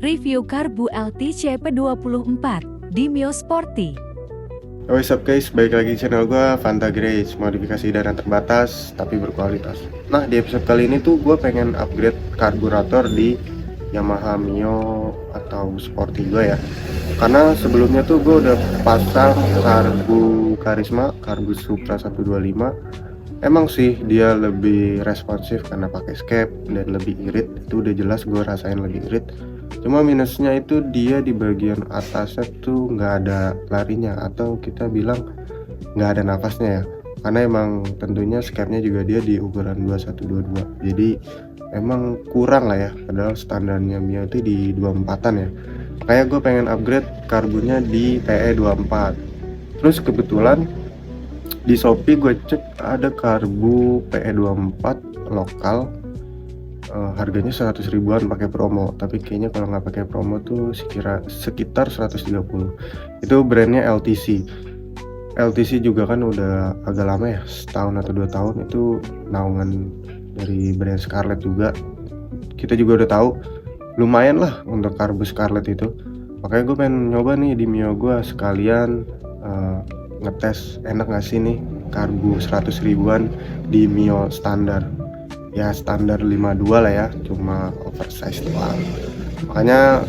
Review Karbu LT CP24 di Mio Sporty. What's up guys, balik lagi di channel gue, Fanta Grace. Modifikasi dana terbatas tapi berkualitas. Nah, di episode kali ini tuh gue pengen upgrade karburator di Yamaha Mio atau Sporty gue ya. Karena sebelumnya tuh gue udah pasang karbu Karisma, karbu Supra 125. Emang sih dia lebih responsif karena pakai skep dan lebih irit. Itu udah jelas gue rasain lebih irit. Cuma minusnya itu dia di bagian atasnya tuh nggak ada larinya, atau kita bilang nggak ada nafasnya ya, karena emang tentunya skepnya juga dia di ukuran 2122, jadi emang kurang lah ya, padahal standarnya Mio itu di 24an ya. Kayak gue pengen upgrade karbunya di TE 24. Terus kebetulan di Shopee gue cek ada karbu PE 24 lokal, harganya 100 ribuan pakai promo, tapi kayaknya kalau nggak pakai promo tuh sekitar 130. Itu brandnya LTC. LTC juga kan udah agak lama ya, setahun atau 2 tahun, itu naungan dari brand Scarlett juga. Kita juga udah tahu lumayan lah untuk karbu Scarlett itu. Makanya gue pengen nyoba nih di Mio gue, sekalian ngetes enak nggak sih nih karbu 100 ribuan di Mio standar. Ya standar 52 lah ya, cuma oversize doang. Makanya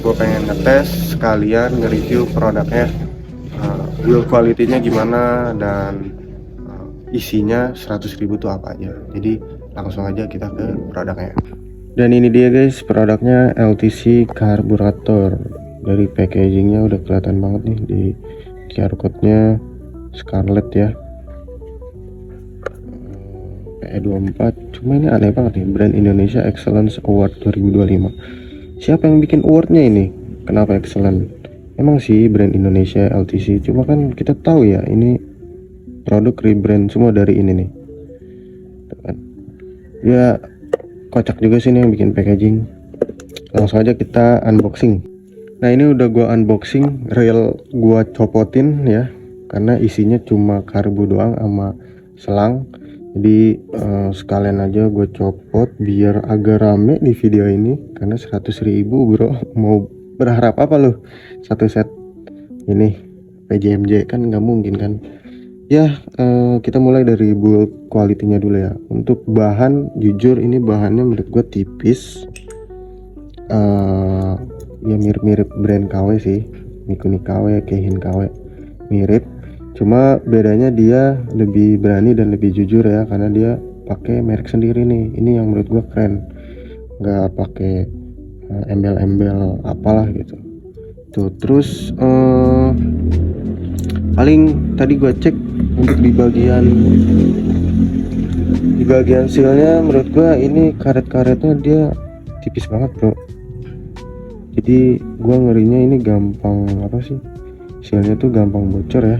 gue pengen ngetes sekalian nge-review produknya, build quality-nya gimana, dan isinya 100 ribu tuh apa aja. Jadi langsung aja kita ke produknya. Dan ini dia guys, produknya LTC karburator. Dari packagingnya udah kelihatan banget nih, di QR code-nya Scarlett ya, PE24. Cuma ini aneh banget nih, Brand Indonesia Excellence Award 2025. Siapa yang bikin awardnya ini? Kenapa excellent? Emang sih brand Indonesia LTC, cuma kan kita tahu ya, ini produk rebrand semua dari ini nih. Tuh kan. Ya kocak juga sih ini yang bikin packaging. Langsung aja kita unboxing. Nah, ini udah gua unboxing, real gua copotin ya, karena isinya cuma karbu doang sama selang. Jadi sekalian aja gue copot biar agak rame di video ini, karena 100 ribu bro. Mau berharap apa loh satu set ini PJMJ, kan nggak mungkin kan ya. Kita mulai dari build quality-nya dulu ya. Untuk bahan, jujur ini bahannya menurut gue tipis, ya mirip-mirip brand KW sih, Mikuni KW, Keihin KW, mirip. Cuma bedanya dia lebih berani dan lebih jujur ya, karena dia pakai merek sendiri nih. Ini yang menurut gue keren, nggak pakai embel-embel apalah gitu. Tuh, terus paling tadi gue cek untuk di bagian sealnya, menurut gue ini karet-karetnya dia tipis banget bro. Jadi gue ngerinya ini gampang apa sih, sealnya tuh gampang bocor ya.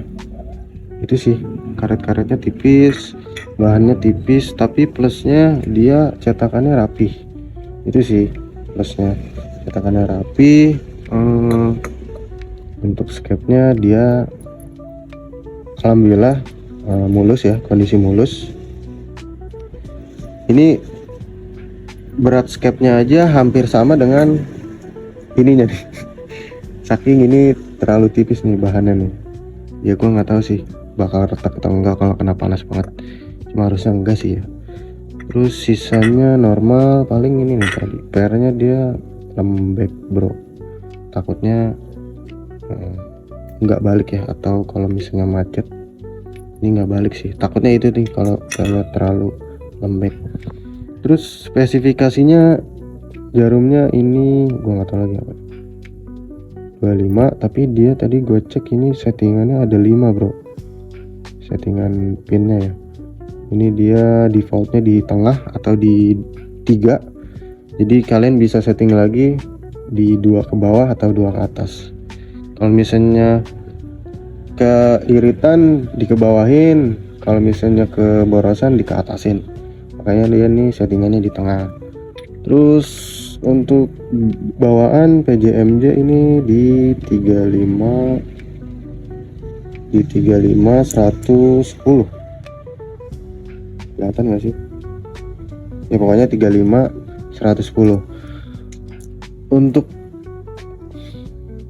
Itu sih, karet-karetnya tipis, bahannya tipis, tapi plusnya dia cetakannya rapih. Itu sih plusnya, cetakannya rapi. Untuk skepnya dia alhamdulillah mulus ya, kondisi mulus. Ini berat skepnya aja hampir sama dengan ininya nih. Saking ini terlalu tipis nih bahannya nih. Ya gue nggak tahu sih bakal retak atau enggak kalau kena panas banget, cuma harusnya enggak sih ya. Terus sisanya normal, paling ini nih tadi pernya dia lembek bro, takutnya nggak balik ya, atau kalau misalnya macet ini nggak balik sih, takutnya itu nih kalau terlalu lembek. Terus spesifikasinya jarumnya ini gue nggak tahu lagi apa, 25, tapi dia tadi gue cek ini settingannya ada 5 bro, settingan pinnya ya. Ini dia defaultnya di tengah atau di 3, jadi kalian bisa setting lagi di 2 ke bawah atau 2 ke atas. Kalau misalnya keiritan dikebawahin, kalau misalnya keborosan dikeatasin. Makanya dia nih settingannya di tengah. Terus untuk bawaan PJMJ ini di 35 110, kelihatan gak sih ya, pokoknya 35 110. Untuk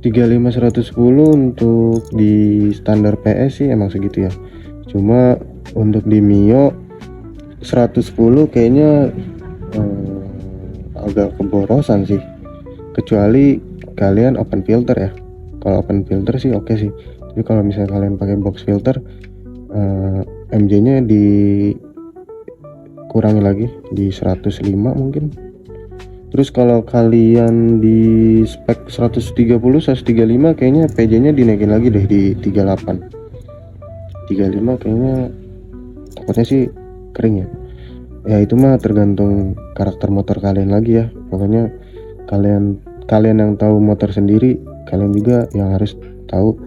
35110 untuk di standar PS sih emang segitu ya. Cuma untuk di Mio 110 kayaknya agak keborosan sih. Kecuali kalian open filter ya. Kalau open filter sih oke sih. Tapi kalau misalnya kalian pakai box filter, MJ-nya dikurangi lagi di 105 mungkin. Terus kalau kalian di spek 130 135 kayaknya PJ-nya dinaikin lagi deh di 38. 35 kayaknya takutnya sih kering ya. Ya itu mah tergantung karakter motor kalian lagi ya. Pokoknya kalian yang tahu motor sendiri, kalian juga yang harus tahu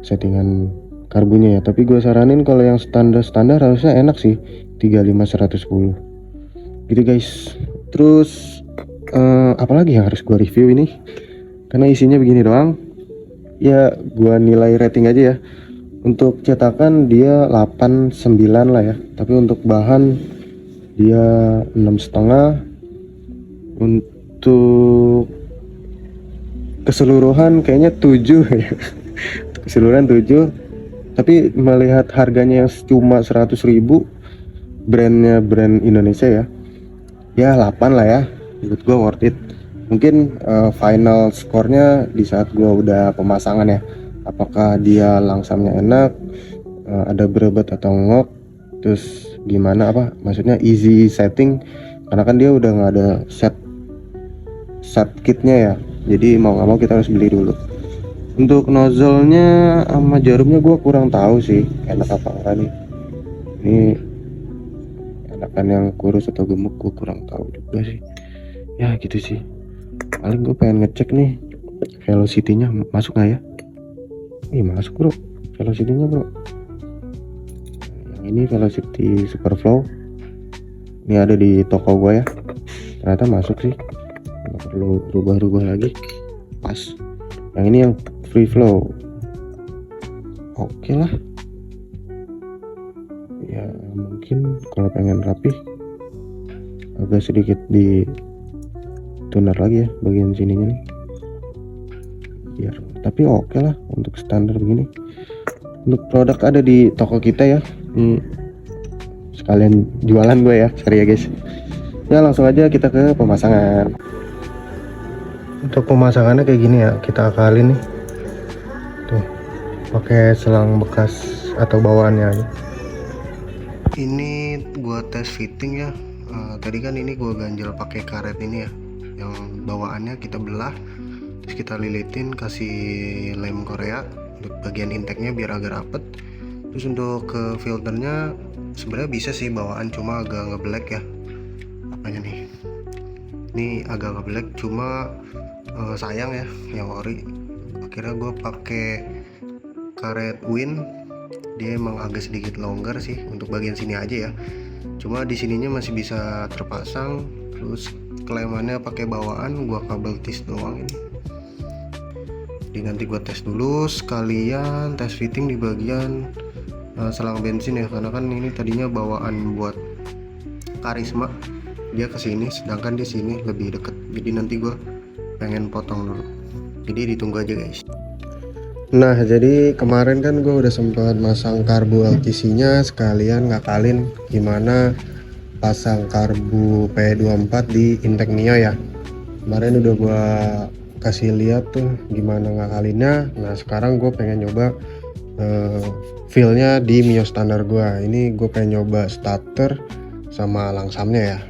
settingan karbunya ya. Tapi gue saranin kalau yang standar harusnya enak sih 35 110 gitu guys. Terus apalagi yang harus gue review ini, karena isinya begini doang ya. Gue nilai rating aja ya. Untuk cetakan dia 8-9 lah ya, tapi untuk bahan dia 6,5. Untuk keseluruhan kayaknya 7 ya. Keseluruhan 7, tapi melihat harganya yang cuma 100.000, brandnya brand Indonesia ya 8 lah ya. Menurut gue worth it. Mungkin final skornya di saat gue udah pemasangan ya, apakah dia langsamnya enak, ada berebet atau ngok, terus gimana, maksudnya easy setting, karena kan dia udah nggak ada set kitnya ya, jadi mau nggak mau kita harus beli dulu. Untuk nozzle-nya sama jarumnya gue kurang tahu sih enak apa enggak nih. Ini enakan yang kurus atau gemuk gue kurang tahu juga sih ya, gitu sih. Paling gue pengen ngecek nih velocity-nya masuk nggak ya. Masuk bro, velocity-nya bro. Yang ini velocity Superflow, ini ada di toko gue ya, ternyata masuk sih, nggak perlu rubah-rubah lagi, pas. Yang ini yang free flow, oke lah ya. Mungkin kalau pengen rapih agak sedikit di tuner lagi ya bagian sininya nih, biar, tapi oke lah untuk standar begini. Untuk produk ada di toko kita ya. Sekalian jualan gue ya, sorry ya guys. Ya langsung aja kita ke pemasangan. Untuk pemasangannya kayak gini ya, kita akalin nih. Tuh, pakai selang bekas atau bawaannya aja. Ini gua tes fitting ya. Tadi kan ini gua ganjel pakai karet ini ya, yang bawaannya kita belah, terus kita lilitin, kasih lem Korea untuk bagian intake-nya biar agak rapet. Terus untuk ke filternya sebenarnya bisa sih bawaan, cuma agak ngeblack ya. Apanya nih? Ini agak ngeblack, cuma sayang ya yang ori. Akhirnya gue pakai karet Win, dia emang agak sedikit longgar sih untuk bagian sini aja ya. Cuma di sininya masih bisa terpasang. Terus kelemannya pakai bawaan, gua kabel tis doang ini. Jadi nanti gua tes dulu sekalian tes fitting di bagian selang bensin ya, karena kan ini tadinya bawaan buat Karisma, dia kesini, sedangkan di sini lebih deket. Jadi nanti gua pengen potong dulu. Jadi ditunggu aja guys. Nah, jadi kemarin kan gue udah sempat masang karbu LTC-nya, sekalian ngakalin gimana pasang karbu P24 di intake Mio ya. Kemarin udah gue kasih lihat tuh gimana ngakalinnya. Nah, sekarang gue pengen nyoba feel-nya di Mio standar gue. Ini gue pengen nyoba starter sama langsamnya ya.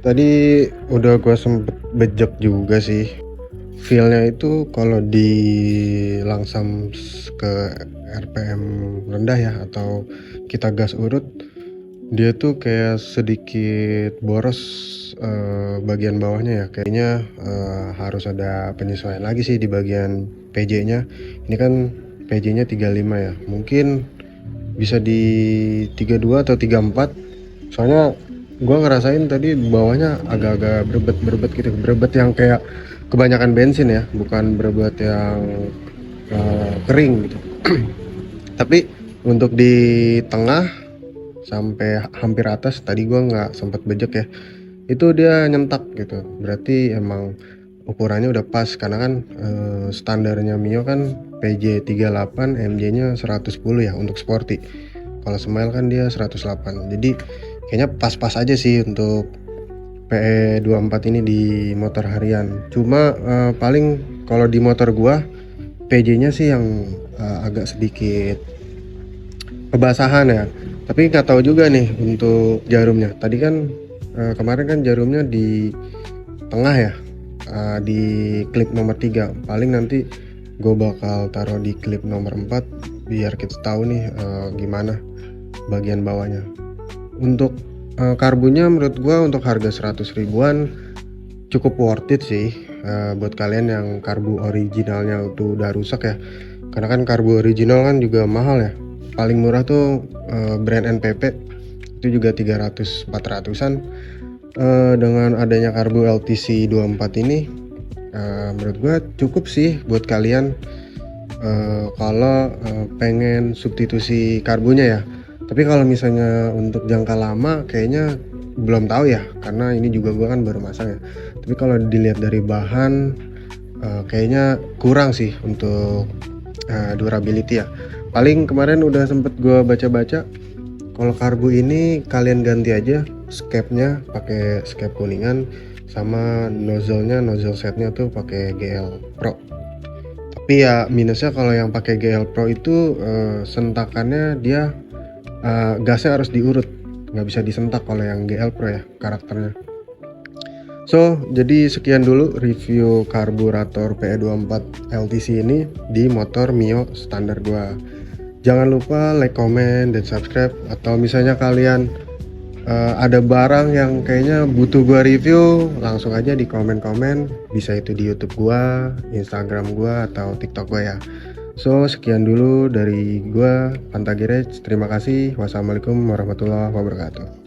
Tadi udah gue sempet bejek juga sih feel-nya itu kalau di langsam ke RPM rendah ya, atau kita gas urut, dia tuh kayak sedikit boros bagian bawahnya ya. Kayaknya harus ada penyesuaian lagi sih di bagian PJ-nya. Ini kan PJ-nya 35 ya. Mungkin bisa di 32 atau 34. Soalnya gua ngerasain tadi bawahnya agak-agak berebet gitu, berebet yang kayak kebanyakan bensin ya, bukan berebet yang kering gitu. Tapi untuk di tengah sampai hampir atas tadi gua nggak sempat bejek ya, itu dia nyentak gitu. Berarti emang ukurannya udah pas, karena kan standarnya Mio kan PJ 38, MJ-nya 110 ya untuk sporty. Kalau Smile kan dia 108. Jadi kayaknya pas-pas aja sih untuk PE24 ini di motor harian. Cuma paling kalau di motor gua PJ-nya sih yang agak sedikit kebasahan ya. Tapi nggak tahu juga nih untuk jarumnya. Tadi kan kemarin kan jarumnya di tengah ya, di klip nomor 3. Paling nanti gue bakal taruh di klip nomor 4 biar kita tahu nih gimana bagian bawahnya. Untuk karbunya menurut gue untuk harga 100 ribuan cukup worth it sih buat kalian yang karbu originalnya itu udah rusak ya. Karena kan karbu original kan juga mahal ya. Paling murah tuh brand NPP itu juga 300-400an. Dengan adanya karbu LTC 24 ini menurut gua cukup sih buat kalian kalau pengen substitusi karbunya ya. Tapi kalau misalnya untuk jangka lama kayaknya belum tahu ya, karena ini juga gua kan baru masang ya. Tapi kalau dilihat dari bahan kayaknya kurang sih untuk durability ya. Paling kemarin udah sempet gue baca-baca, kalau karbu ini kalian ganti aja skepnya pakai skep kuningan, sama nozzle setnya tuh pakai GL Pro. Tapi ya minusnya kalau yang pakai GL Pro itu sentakannya dia gasnya harus diurut, nggak bisa disentak kalau yang GL Pro ya karakternya. So, jadi sekian dulu review karburator PE24 LTC ini di motor Mio standar gua. Jangan lupa like, comment, dan subscribe. Atau misalnya kalian ada barang yang kayaknya butuh gua review, langsung aja di komen-komen. Bisa itu di YouTube gua, Instagram gua, atau TikTok gua ya. So, sekian dulu dari gua, Fanta Garage. Terima kasih. Wassalamualaikum warahmatullahi wabarakatuh.